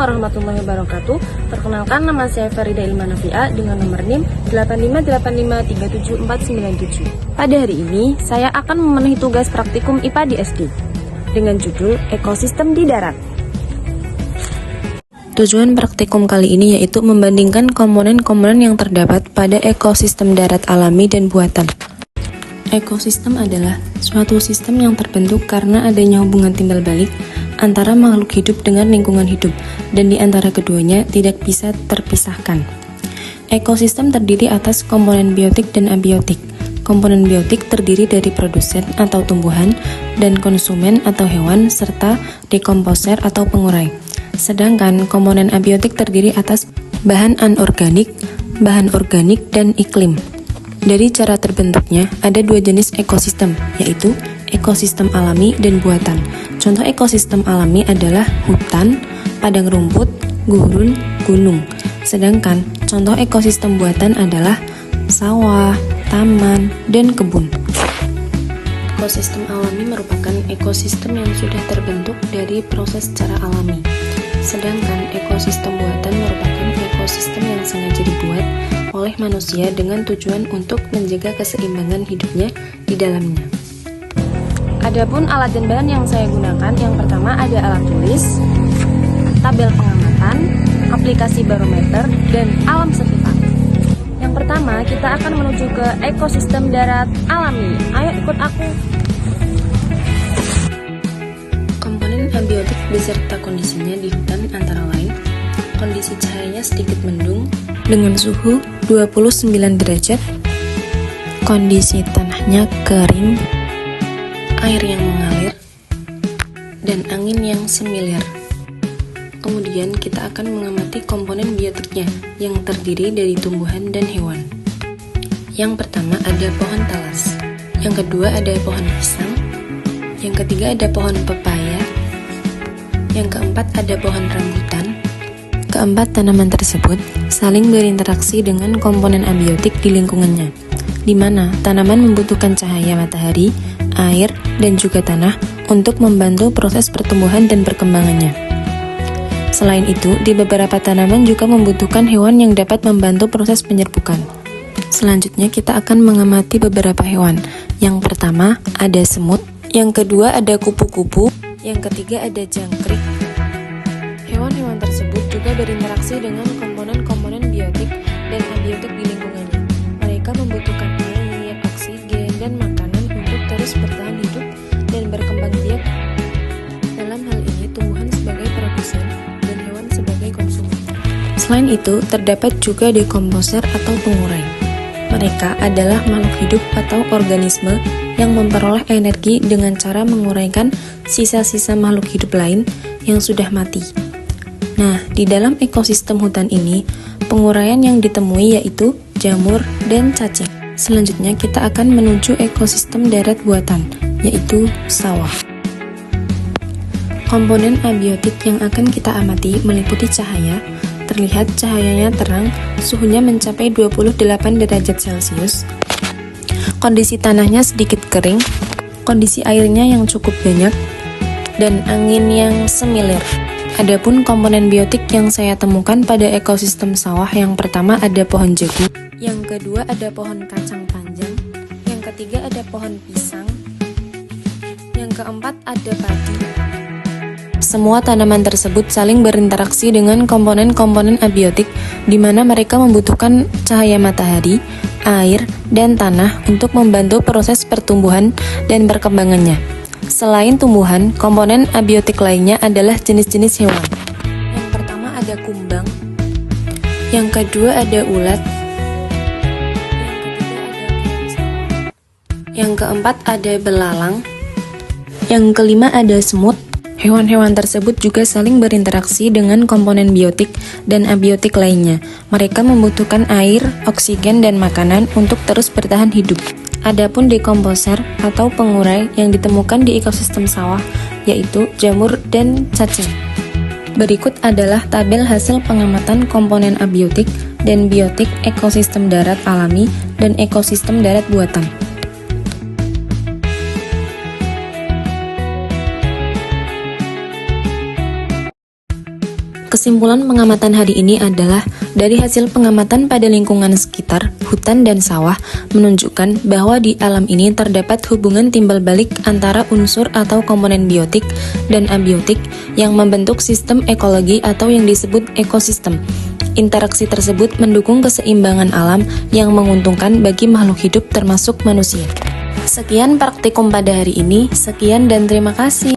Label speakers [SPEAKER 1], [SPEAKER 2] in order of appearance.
[SPEAKER 1] warahmatullahi wabarakatuh. Perkenalkan, nama saya Farida Ilmanafia dengan nomor NIM 858537497. Pada hari ini, saya akan memenuhi tugas praktikum IPA di SD dengan judul Ekosistem di Darat. Tujuan praktikum kali ini yaitu membandingkan komponen-komponen yang terdapat pada ekosistem darat alami dan buatan. Ekosistem adalah suatu sistem yang terbentuk karena adanya hubungan timbal balik antara makhluk hidup dengan lingkungan hidup, dan di antara keduanya tidak bisa terpisahkan. Ekosistem terdiri atas komponen biotik dan abiotik. Komponen biotik terdiri dari produsen atau tumbuhan, dan konsumen atau hewan, serta dekomposer atau pengurai. Sedangkan komponen abiotik terdiri atas bahan anorganik, bahan organik, dan iklim. Dari cara terbentuknya, ada dua jenis ekosistem, yaitu ekosistem alami dan buatan. Contoh ekosistem alami adalah hutan, padang rumput, gurun, gunung. Sedangkan contoh ekosistem buatan adalah sawah, taman, dan kebun. Ekosistem alami merupakan ekosistem yang sudah terbentuk dari proses secara alami. Sedangkan ekosistem buatan merupakan ekosistem yang sengaja dibuat oleh manusia dengan tujuan untuk menjaga keseimbangan hidupnya di dalamnya. Adapun alat dan bahan yang saya gunakan, yang pertama ada alat tulis, tabel pengamatan, aplikasi barometer, dan alam sekitar. Yang pertama, kita akan menuju ke ekosistem darat alami. Ayo ikut aku. Komponen abiotik beserta kondisinya di hutan antara lain kondisi cahayanya sedikit mendung dengan suhu 29 derajat, kondisi tanahnya kering, air yang mengalir, dan angin yang semilir. Kemudian kita akan mengamati komponen biotiknya yang terdiri dari tumbuhan dan hewan. Yang pertama ada pohon talas, yang kedua ada pohon pisang, yang ketiga ada pohon pepaya, yang keempat ada pohon rambutan. Keempat tanaman tersebut saling berinteraksi dengan komponen abiotik di lingkungannya, di mana tanaman membutuhkan cahaya matahari, air, dan juga tanah untuk membantu proses pertumbuhan dan perkembangannya. Selain itu, di beberapa tanaman juga membutuhkan hewan yang dapat membantu proses penyerbukan. Selanjutnya kita akan mengamati beberapa hewan. Yang pertama ada semut, yang kedua ada kupu-kupu, yang ketiga ada jangkrik. Hewan-hewan tersebut juga berinteraksi dengan komponen-komponen biotik dan abiotik di lingkungannya. Mereka membutuhkan air, oksigen, dan makanan untuk terus bertahan hidup dan berkembang biak. Dalam hal ini, tumbuhan sebagai produsen dan hewan sebagai konsumen. Selain itu, terdapat juga dekomposer atau pengurai. Mereka adalah makhluk hidup atau organisme yang memperoleh energi dengan cara menguraikan sisa-sisa makhluk hidup lain yang sudah mati. Nah, di dalam ekosistem hutan ini, penguraian yang ditemui yaitu jamur dan cacing. Selanjutnya kita akan menuju ekosistem darat buatan, yaitu sawah. Komponen abiotik yang akan kita amati meliputi cahaya. Terlihat cahayanya terang, suhunya mencapai 28 derajat Celcius. Kondisi tanahnya sedikit kering, kondisi airnya yang cukup banyak, dan angin yang semilir. Adapun komponen biotik yang saya temukan pada ekosistem sawah, yang pertama ada pohon jagung, yang kedua ada pohon kacang panjang, yang ketiga ada pohon pisang, yang keempat ada padi. Semua tanaman tersebut saling berinteraksi dengan komponen-komponen abiotik, di mana mereka membutuhkan cahaya matahari, air, dan tanah untuk membantu proses pertumbuhan dan perkembangannya. Selain tumbuhan, komponen abiotik lainnya adalah jenis-jenis hewan. Yang pertama ada kumbang, yang kedua ada ulat, yang keempat ada belalang, yang kelima ada semut. Hewan-hewan tersebut juga saling berinteraksi dengan komponen biotik dan abiotik lainnya. Mereka membutuhkan air, oksigen, dan makanan untuk terus bertahan hidup. Adapun dekomposer atau pengurai yang ditemukan di ekosistem sawah, yaitu jamur dan cacing. Berikut adalah tabel hasil pengamatan komponen abiotik dan biotik ekosistem darat alami dan ekosistem darat buatan. Kesimpulan pengamatan hari ini adalah, dari hasil pengamatan pada lingkungan sekitar, hutan dan sawah, menunjukkan bahwa di alam ini terdapat hubungan timbal balik antara unsur atau komponen biotik dan abiotik yang membentuk sistem ekologi atau yang disebut ekosistem. Interaksi tersebut mendukung keseimbangan alam yang menguntungkan bagi makhluk hidup termasuk manusia. Sekian praktikum pada hari ini, sekian dan terima kasih.